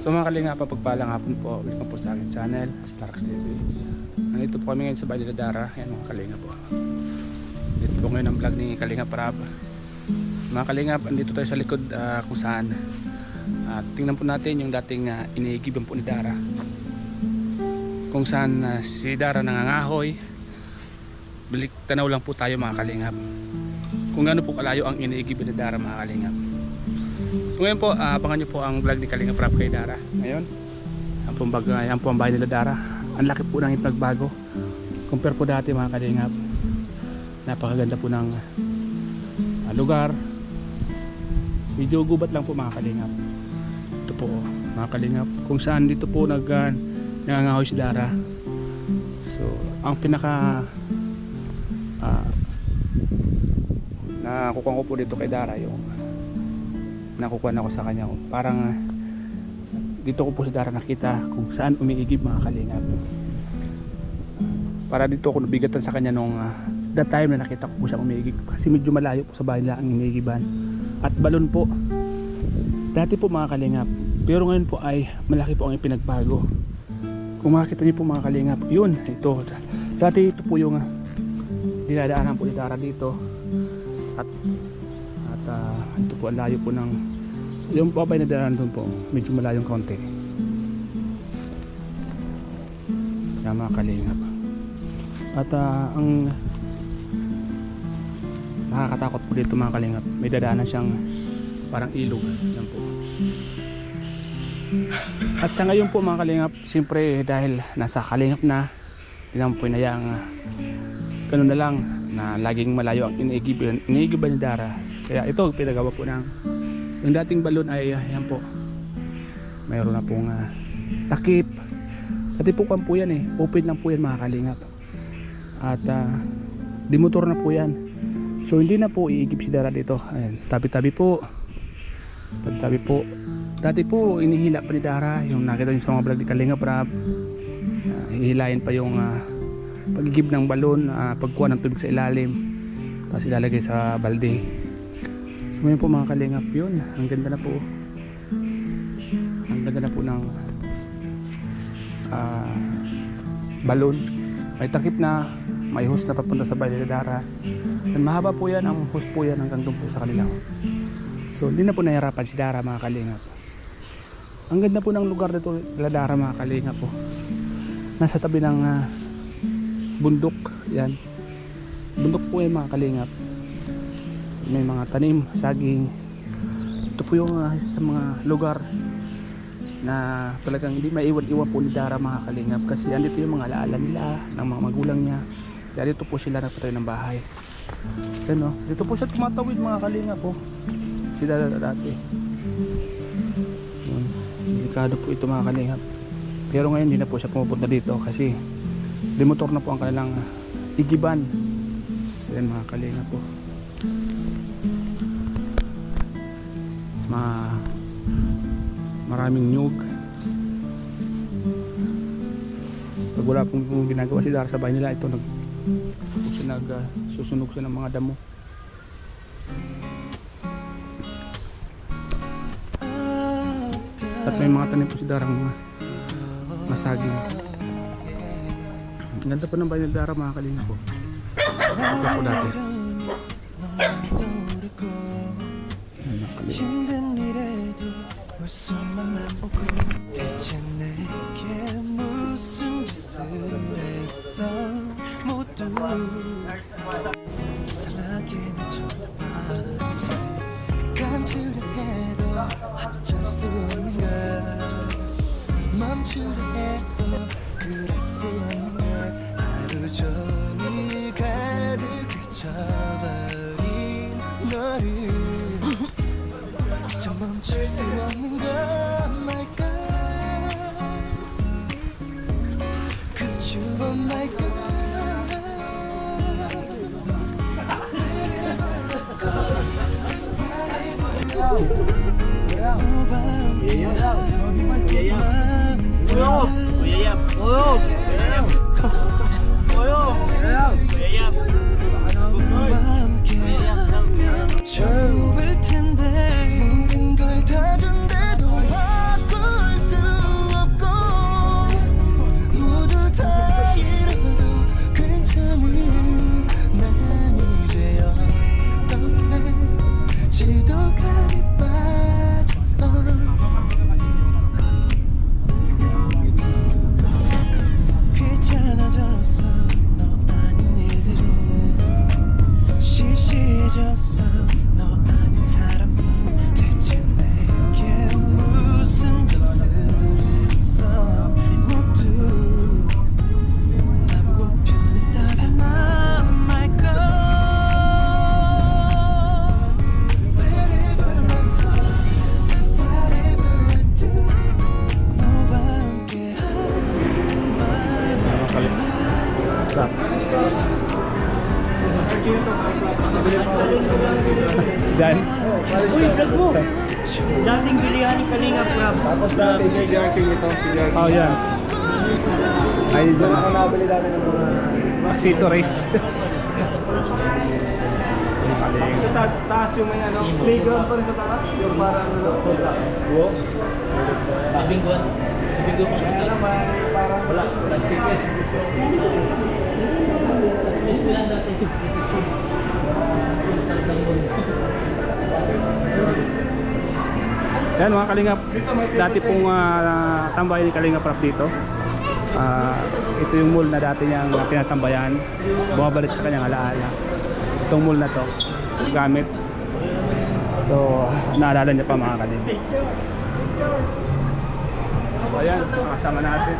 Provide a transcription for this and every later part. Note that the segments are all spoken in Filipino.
So mga kalinga, pagpalang hapon po, welcome po sa aking channel, Starks TV. Nandito po kami ngayon sa Bahay Dara. Yan mga kalinga po. Dito po ngayon ang vlog ni Kalinga Prab. Mga kalinga, andito tayo sa likod kung saan tingnan po natin yung dating iniigiban po ni Dara, kung saan si Dara nangangahoy. Balik tanaw lang po tayo mga kalingap kung gaano po kalayo ang iniigiban ni Dara mga kalingap. So ngayon po, abangan nyo po ang vlog ni Kalinga Prab kay Dara. Ngayon, yan po ang bahay nila Dara. Ang laki po ng ipagbago compare po dati mga kalingap. Napakaganda po ng lugar. Medyo gubat lang po mga kalingap. Ito po mga kalingap, kung saan dito po nangangahoy si Dara. So ang pinaka nakukuha ko po dito kay Dara, yung nakukuha ako sa kanya, parang dito ko po si Dara nakita kung saan umiigib mga kalingap. Para dito ako nabigatan sa kanya nung that time na nakita ko po siya umiigib, kasi medyo malayo po sa bahay nila ang iniigiban. At balon po dati po mga kalingap, pero ngayon po ay malaki po ang ipinagbago. Kung makikita niyo po mga kalingap, yun, ito dati ito po yung dinadaanan po ni Dara dito. At ito po ang layo po ng yung babay na daan doon po, medyo malayong kaunti. Yan mga kalingap. At ang nakakatakot po dito mga kalingap, may dadaanan siyang parang ilog. Yan po. At sa ngayon po mga kalingap, siyempre dahil nasa kalingap na, hindi naman po inayaang ganun na lang na laging malayo ang iniigiban ni Dara. Kaya ito pinagawa po ng yung dating balon ay yan po, mayroon na pong takip. Dati po kan po yan open lang po yan mga kalingap. At dimotor na po yan, so hindi na po iigib si Dara dito. Ayan, tabi-tabi po, tabi-tabi po. Dati po inihila pa ni Dara, yung nakita nyo sa mga vlog ni Kalinga Prab, hihilayin pa yung pagigib ng balon, pagkuha ng tubig sa ilalim, tapos ilalagay sa balde. So ngayon po mga kalingap, yun, ang ganda na po, ang ganda na po ng balon. May takip na, may hose na papunta sa bahay ni Dara. And mahaba po yan, ang hose po yan hanggang doon po sa kanila. So hindi na po nahirapan si Dara mga kalingap. Ang ganda po ng lugar dito nila Dara mga kalingap po. Nasa tabi ng bundok, yan, bundok po yan mga kalingap. May mga tanim, saging. Ito po yung sa mga lugar na talagang hindi maiwan-iwan po ni Dara mga kalingap, kasi andito yung mga alaala nila ng mga magulang niya. Kaya dito po sila nagpatayo ng bahay. Yan, dito po siya tumatawid mga kalingap po, si Dara dati. Delikado po ito mga kalingap, pero ngayon hindi na po siya pumupunta dito kasi dimotor na po ang kanilang igiban. So yan mga kalingap po, maraming nyug. Pag wala pong ginagawa si Dara sa bahay nila, ito susunog siya ng mga damo. At may mga tanim po si Dara, mga masaging. Ang ganda po ng bahay ni Dara mga kalingap po. Ito po dati. 힘든 일에도 웃음만 나오고 대체 내게 무슨 짓을 했어. 모두 이상하게 날 쳐다봐. 감추려 해도 어쩔 수 없는 걸, 멈추려 해도 그럴 수 없는 걸. 하루 종일 가득히 쳐버린 너를 그저 멈출 수 없는 건 my God, 'cause you are my God. 좋을 텐데 모든 걸 다 준대도 바꿀 수 Dating bilihan ni Kalinga Prab. Tapos dati si Jarking ito, si Jarking. Oh, yan. Ay, Doon ako nabili dati ng mga... accessories. Sa taas yung may ano, playground pa rin sa taas. Yung parang ano, wow. Nabingguan. Nabingguan pa Kaya naman, parang wala ticket. Mas bilang dati. Yan mga Kalingap, dati pong tambay ni Kalinga Prab dito. Ito yung mall na dati niyang pinatambayan. Bumabalik sa kanyang alaala. Itong mall na to, gamit. So, naalala niya pa mga Kalingap. So ayan, makasama natin.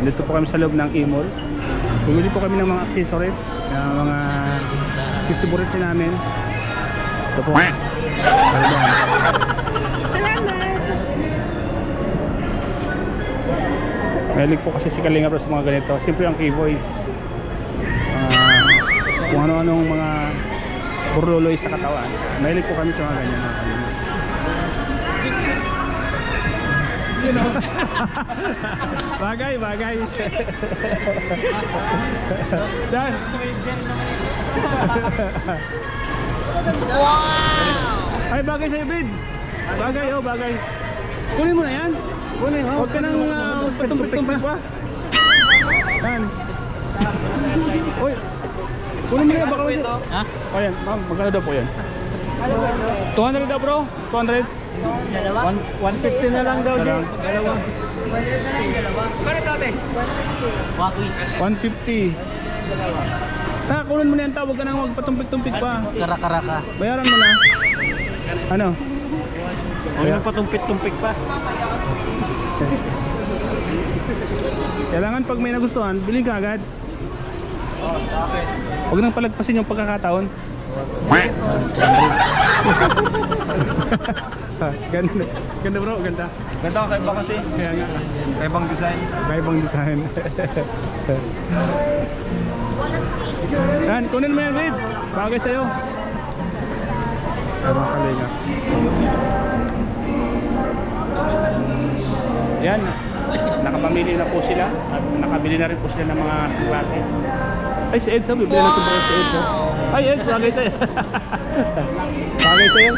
Andito po kami sa loob ng e-mall. Bumili po kami ng mga accessories, ng mga chichiburitsi namin. Ito po. Mahilig po kasi si Kalinga Prab sa mga ganito. Siyempre ang K-Voice. Kung ano-anong mga burluloy sa katawan. Mahilig po kami sa mga ganyan. Mga Kalinga. You know. Bagay, bagay. Dan. Wow! Ay, bagay sa'yo, Bid. Bagay, oh, bagay. Kunin mo na yan. Kunin, oh. Huwag ka nang patumpik-tumpik pa. Dan. Uy. Kunin mo na yan, baka kasi. Ha? O yan, ma'am, magkano daw po yan? 200 daw, bro. 200. 150 na lang daw, Jay. Dalawa. Wakwi. 150. Kunin mo na yan, tawag ka nang magpatumpik-tumpik pa. Kara-karaka. Bayaran mo na. Ano? Huwag nang patumpik-tumpik pa. Kailangan pag may nagustuhan, bilhin ka agad. Huwag nang palagpasin yung pagkakataon. Ganda. Ganda bro, ganda. Ganda ka kaiba kasi. Kaya nga. Kaibang design. Kaibang design. Yan, kunin mo yan, Reid. Bagay sa'yo. Ano Kalinga. Yan. Nakapamili na po sila. At nakabili na rin po sila ng mga sunglasses. Ay, si Edso. Bibili na si Edso. Ay, Edso. Bagay sa'yo. Bagay sa'yo.